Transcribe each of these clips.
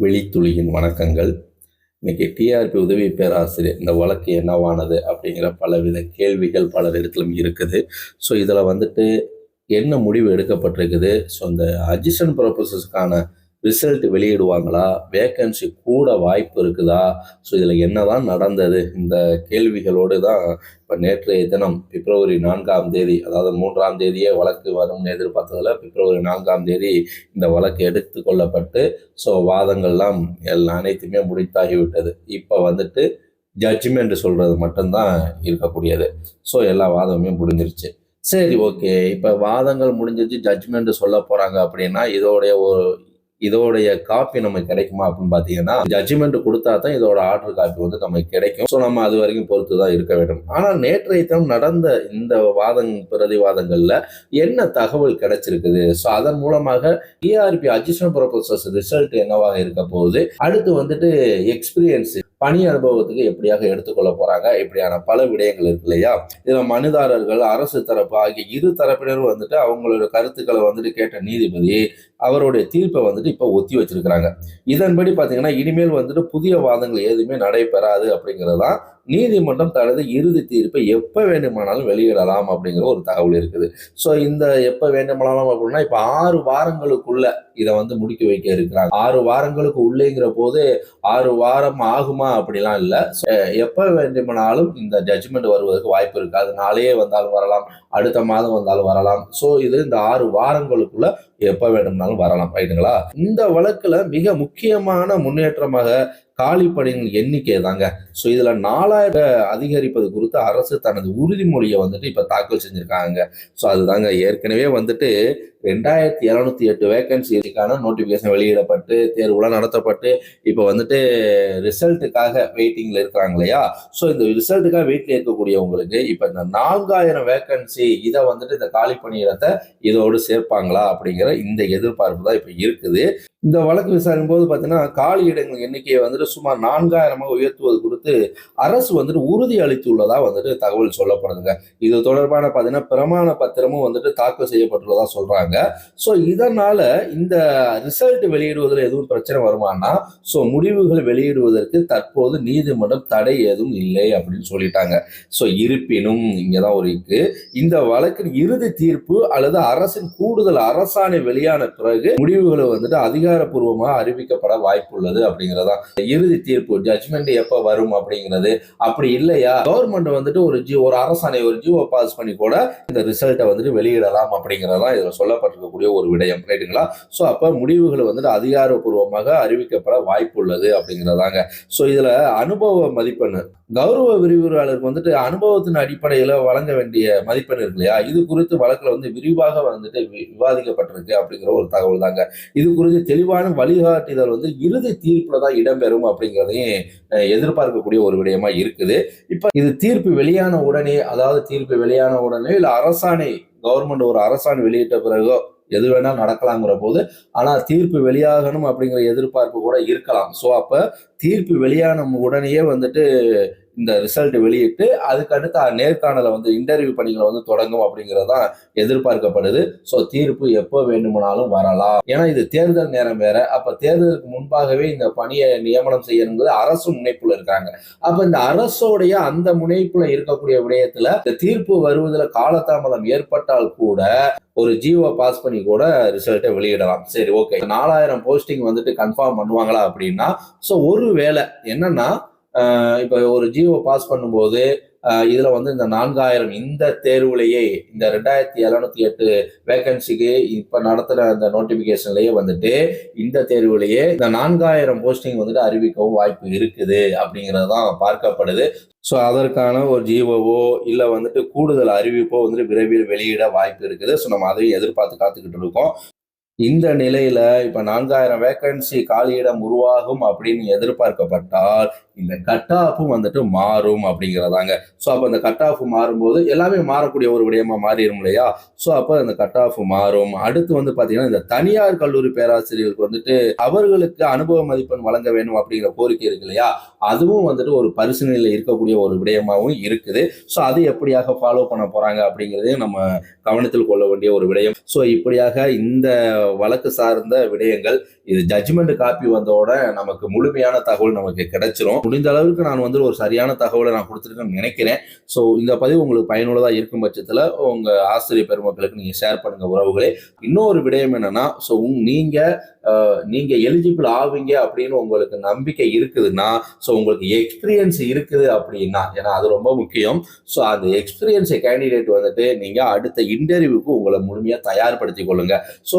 விழித்துளியின் வணக்கங்கள். இன்னைக்கு டிஆர்பி உதவி பேராசிரியர் இந்த வழக்கு என்னவானது அப்படிங்கிற பலவித கேள்விகள் பலர் இடத்திலும் இருக்குது. ஸோ இதில் என்ன முடிவு எடுக்கப்பட்டிருக்குது, ஸோ இந்த அட்ஜிஷன் ப்ரொபோசஸ்க்கான ரிசல்ட் வெளியிடுவாங்களா, வேக்கன்சி கூட வாய்ப்பு இருக்குதா, ஸோ இதில் என்னதான் நடந்தது, இந்த கேள்விகளோடு தான் இப்போ நேற்றைய தினம் பிப்ரவரி 4ஆம் தேதி, அதாவது 3ஆம் தேதியே வழக்கு வரும்னு எதிர்பார்த்ததில் பிப்ரவரி 4ஆம் தேதி இந்த வழக்கு எடுத்து கொள்ளப்பட்டு ஸோ வாதங்கள்லாம் அனைத்துமே முடித்தாகிவிட்டது. இப்போ ஜட்ஜ்மெண்ட் சொல்கிறது மட்டும்தான் இருக்கக்கூடியது. ஸோ எல்லா வாதமுமே முடிஞ்சிருச்சு. சரி, ஓகே, இப்போ வாதங்கள் முடிஞ்சிருச்சு, ஜட்ஜ்மெண்ட் சொல்ல போகிறாங்க அப்படின்னா இதோடைய காப்பி நமக்கு கிடைக்குமா அப்படின்னு பார்த்தீங்கன்னா, ஜட்ஜ்மெண்ட் கொடுத்தா தான் இதோட ஆர்டர் காப்பி நமக்கு கிடைக்கும். ஸோ நம்ம அது வரைக்கும் பொறுத்து தான் இருக்க வேண்டும். ஆனால் நேற்றைய தினம் நடந்த இந்த பிரதிவாதங்கள்ல என்ன தகவல் கிடைச்சிருக்குது, ஸோ அதன் மூலமாக டிஆர்பி அட்ஜிஷன் ப்ரொபோசஸ் ரிசல்ட் என்னவாக இருக்க போகுது, அடுத்து எக்ஸ்பீரியன்ஸ் பணி அனுபவத்துக்கு எப்படியாக எடுத்துக்கொள்ள போறாங்க, இப்படியான பல விடயங்கள் இருக்கு இல்லையா. இதுல மனுதாரர்கள், அரசு தரப்பு ஆகிய இரு தரப்பினரும் அவங்களோட கருத்துக்களை கேட்ட நீதிபதி அவருடைய தீர்ப்பை இப்ப ஒத்தி வச்சிருக்கிறாங்க. இதன்படி பாத்தீங்கன்னா இனிமேல் புதிய வாதங்கள் எதுவுமே நடைபெறாது அப்படிங்கறதுதான் நீதிமன்றம் தனது இறுதி தீர்ப்பை எப்ப வேண்டுமானாலும் வெளியிடலாம் அப்படிங்கிற ஒரு தகவல் இருக்குது. ஸோ இந்த எப்ப வேண்டுமானாலும் அப்படின்னா இப்ப 6 வாரங்களுக்குள்ள இதை முடிக்க வைக்க இருக்கிறாங்க. 6 வாரங்களுக்கு உள்ளேங்கிற போது 6 வாரம் ஆகுமா அப்படிலாம் இல்லை. எப்ப வேண்டுமானாலும் இந்த ஜட்ஜ்மெண்ட் வருவதற்கு வாய்ப்பு இருக்கு. அது நாளையே வந்தாலும் வரலாம், அடுத்த மாதம் வந்தாலும் வரலாம். ஸோ இது இந்த 6 வாரங்களுக்குள்ள எப்ப வேண்டும்னாலும் வரலாம். ரைட்டுங்களா. இந்த வழக்குல மிக முக்கியமான முன்னேற்றமாக காலிப்படையின் எண்ணிக்கை தாங்க. ஸோ இதுல 4000 அதிகரிப்பது குறித்து அரசு தனது உறுதிமொழியை இப்ப தாக்கல் செஞ்சிருக்காங்க. ஸோ அதுதாங்க ஏற்கனவே 2708 வேகன்சிக்கான நோட்டிபிகேஷன் வெளியிடப்பட்டு தேர்வுலாம் நடத்தப்பட்டு இப்போ ரிசல்ட்டுக்காக வெயிட்டிங்ல இருக்கிறாங்க இல்லையா. ஸோ இந்த ரிசல்ட்டுக்காக வெயிட்ல இருக்கக்கூடியவங்களுக்கு இப்ப இந்த 4000 வேகன்சி இதை இந்த காலி பணியிடத்தை இதோடு சேர்ப்பாங்களா அப்படிங்கிற இந்த எதிர்பார்ப்பு தான் இப்ப இருக்குது. இந்த வழக்கு விசாரிக்கும் போது பார்த்தீங்கன்னா காலி இடங்கள் எண்ணிக்கையை சுமார் 4000 உயர்த்துவது குறித்து அரசு உறுதி அளித்துள்ளதா தகவல் சொல்லப்படுதுங்க. இது தொடர்பான பார்த்தீங்கன்னா பிரமாண பத்திரமும் தாக்கல் செய்யப்பட்டுள்ளதா சொல்றாங்க. ஸோ இதனால இந்த ரிசல்ட் வெளியிடுவதில் எதுவும் பிரச்சனை வருமானா, ஸோ முடிவுகள் வெளியிடுவதற்கு தற்போது நீதிமன்றம் தடை எதுவும் இல்லை அப்படின்னு சொல்லிட்டாங்க. ஸோ இருப்பினும் இங்கதான் ஒரு இருக்கு, இந்த வழக்கின் இறுதி தீர்ப்பு அல்லது அரசின் கூடுதல் அரசாணை வெளியான பிறகு முடிவுகளை அதிகாரப்பூர்வமாக அறிவிக்கப்பட வாய்ப்புள்ளது அப்படிங்கிறதா. இறுதி தீர்ப்பு ஜட்ஜ்மெண்ட் எப்ப வரும் அப்படிங்கிறது, அப்படி இல்லையா கவர்மெண்ட் ஒரு அரசாணை ஒரு ஜிஓ பாஸ் பண்ணி கூட இந்த ரிசல்ட்டை வெளியிடலாம் அப்படிங்கிறதா இதுல சொல்லப்பட்டிருக்கக்கூடிய ஒரு விடயம். ரைட்டுங்களா. ஸோ அப்ப முடிவுகள் அதிகாரப்பூர்வமாக அறிவிக்கப்பட வாய்ப்புள்ளது அப்படிங்கிறதாங்க. ஸோ இதுல அனுபவ மதிப்பெண், கௌரவ விரிவுரையாளருக்கு அனுபவத்தின் அடிப்படையில வழங்க வேண்டிய மதிப்பெண் இருக்கு இல்லையா, இது குறித்து வழக்குல விரிவாக விவாதிக்கப்பட்டிருக்கு அப்படிங்கிற ஒரு தகவல் தாங்க. இது குறித்து தெளிவான வழிகாட்டுதல் இறுதி தீர்ப்புல தான் இடம்பெறும் அப்படிங்கிறதையும் எதிர்பார்க்கக்கூடிய ஒரு விடயமா இருக்குது. இப்ப இது தீர்ப்பு வெளியான உடனே, அதாவது தீர்ப்பு வெளியான உடனே இல்ல அரசாணை கவர்மெண்ட் ஒரு அரசாணை வெளியிட்ட பிறகோ எது வேணா நடக்கலாங்கிற போது, ஆனா தீர்ப்பு வெளியாகணும் அப்படிங்கிற எதிர்பார்ப்பு கூட இருக்கலாம். ஸோ அப்ப தீர்ப்பு வெளியான உடனேயே இந்த ரிசல்ட் வெளியிட்டு அதுக்கு அடுத்த நேர்காணல இன்டர்வியூ பணிகளை தொடங்கும் அப்படிங்கிறதான் எதிர்பார்க்கப்படுது. ஸோ தீர்ப்பு எப்போ வேண்டுமானாலும் வரலாம். ஏன்னா இது தேர்தல் நேரம் வேற. அப்ப தேர்தலுக்கு முன்பாகவே இந்த பணியை நியமனம் செய்யணுங்கிறது அரசு முனைப்புல இருக்காங்க. அப்ப இந்த அரசோடைய அந்த முனைப்புல இருக்கக்கூடிய விடயத்துல இந்த தீர்ப்பு வருவதில் காலதாமதம் ஏற்பட்டால் கூட ஒரு ஜிஓ பாஸ் பண்ணி கூட ரிசல்ட்டை வெளியிடலாம். சரி, ஓகே, 4000 போஸ்டிங் கன்ஃபார்ம் பண்ணுவாங்களா அப்படின்னா, ஸோ ஒரு வேலை என்னன்னா இப்ப ஒரு ஜிஓ பாஸ் பண்ணும்போது இதுல இந்த 4000 இந்த தேர்வுலேயே இந்த 2708 வேகன்சிக்கு இப்ப நடத்துற அந்த நோட்டிபிகேஷன்லயே இந்த தேர்வுலேயே இந்த 4000 போஸ்டிங் அறிவிக்கவும் வாய்ப்பு இருக்குது அப்படிங்கறதுதான் பார்க்கப்படுது. ஸோ அதற்கான ஒரு ஜிஓவோ இல்ல கூடுதல் அறிவிப்போ விரைவில் வெளியிட வாய்ப்பு இருக்குது. ஸோ நம்ம அதையும் எதிர்பார்த்து காத்துக்கிட்டு இருக்கோம். இந்த நிலையில இப்ப 4000 வேகன்சி காலியிடம் உருவாகும் அப்படின்னு எதிர்பார்க்கப்பட்டால் இந்த கட் ஆஃபும் மாறும் அப்படிங்கிறதாங்க. ஸோ அப்போ அந்த கட் ஆஃப் மாறும்போது எல்லாமே மாறக்கூடிய ஒரு விடயமா மாறிடும் இல்லையா. ஸோ அப்போ அந்த கட் ஆஃப் மாறும். அடுத்து பார்த்தீங்கன்னா இந்த தனியார் கல்லூரி பேராசிரியர்களுக்கு அவர்களுக்கு அனுபவ மதிப்பெண் வழங்க வேண்டும் அப்படிங்கிற கோரிக்கை இருக்கு இல்லையா, அதுவும் ஒரு பரிசீலனையில் இருக்கக்கூடிய ஒரு விடயமாகவும் இருக்குது. ஸோ அது எப்படியாக ஃபாலோ பண்ண போறாங்க அப்படிங்கிறதையும் நம்ம கவனத்தில் கொள்ள வேண்டிய ஒரு விடயம். ஸோ இப்படியாக இந்த வழக்கு சார்ந்த விடயங்கள் இது ஜட்ஜ்மெண்ட் காப்பி வந்தோட நமக்கு முழுமையான தகவல் நமக்கு கிடைச்சிரும். முடிந்த அளவுக்கு நான் வந்து ஒரு சரியான தகவலை நான் கொடுத்துருக்கேன்னு நினைக்கிறேன். ஸோ இந்த பதிவு உங்களுக்கு பயனுள்ளதா இருக்கும் பட்சத்தில் உங்க ஆசிரியர் பெருமக்களுக்கு நீங்க ஷேர் பண்ணுங்க உறவுகளே. இன்னொரு விடயம் என்னன்னா, ஸோ நீங்க எலிஜிபிள் ஆவீங்க அப்படின்னு உங்களுக்கு நம்பிக்கை இருக்குதுன்னா, ஸோ உங்களுக்கு எக்ஸ்பீரியன்ஸ் இருக்குது அப்படின்னா, ஏன்னா அது ரொம்ப முக்கியம். ஸோ அந்த எக்ஸ்பீரியன்ஸ் கேண்டிடேட் வந்துட்டு நீங்க அடுத்த இன்டர்வியூக்கு உங்களை முழுமையா தயார்படுத்திக் கொள்ளுங்க. ஸோ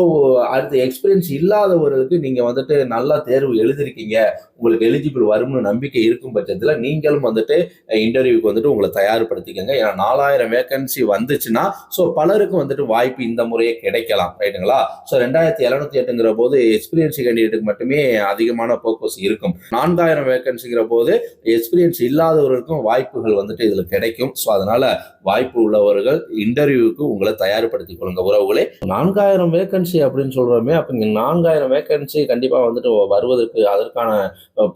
அடுத்த எக்ஸ்பீரியன்ஸ் இல்லாதவர்களுக்கு நீங்க வந்துட்டு நல்லா தேர்வு எழுதிருக்கீங்க, உங்களுக்கு எலிஜிபிள் வரும்னு நம்பிக்கை இருக்கும் பட்சத்துல நீங்களும் வந்துட்டு இன்டர்வியூக்கு வந்துட்டு உங்களை தயார்படுத்திக்கங்க. ஏன்னா 4000 வேகன்சி வந்துச்சுன்னா ஸோ பலருக்கும் வந்துட்டு வாய்ப்பு இந்த முறையே கிடைக்கலாம். ரைட்டுங்களா? ஸோ 2708ங்கிற போது எக்ஸ்பீரியன்ஸ் கேண்டிடேட்டுக்கு மட்டுமே அதிகமான போக்கஸ் இருக்கும். 4000 வேகன்சிங்கிற போது எக்ஸ்பீரியன்ஸ் இல்லாதவர்களுக்கும் வாய்ப்புகள் வந்துட்டு இதுல கிடைக்கும். ஸோ அதனால வாய்ப்பு உள்ளவர்கள் இன்டர்வியூக்கு உங்களை தயார்படுத்திக் கொள்ளுங்க உறவுகளே. 4000 வேகன்சி அப்படின்னு சொல்றோமே, அப்ப இங்க 4000 வேகன்சி கண்டிப்பா வந்துட்டு வருவதற்கு அதற்கான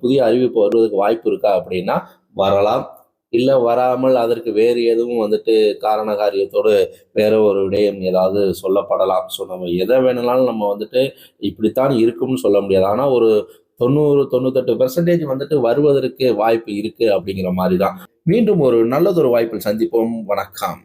புதிய அறிவிப்பு வருவதற்கு வாய்ப்பு இருக்கா அப்படின்னா வரலாம். இல்ல வராமல் அதற்கு வேறு எதுவும் வந்துட்டு காரண காரியத்தோடு வேற ஒரு விடயம் ஏதாவது சொல்லப்படலாம். ஸோ நம்ம எதை வேணும்னாலும் நம்ம வந்துட்டு இப்படித்தான் இருக்கும்னு சொல்ல முடியாது. ஆனா ஒரு 90-98% வந்துட்டு வருவதற்கு வாய்ப்பு இருக்கு அப்படிங்கிற மாதிரி தான். மீண்டும் ஒரு நல்லதொரு வாய்ப்பில் சந்திப்போம். வணக்கம்.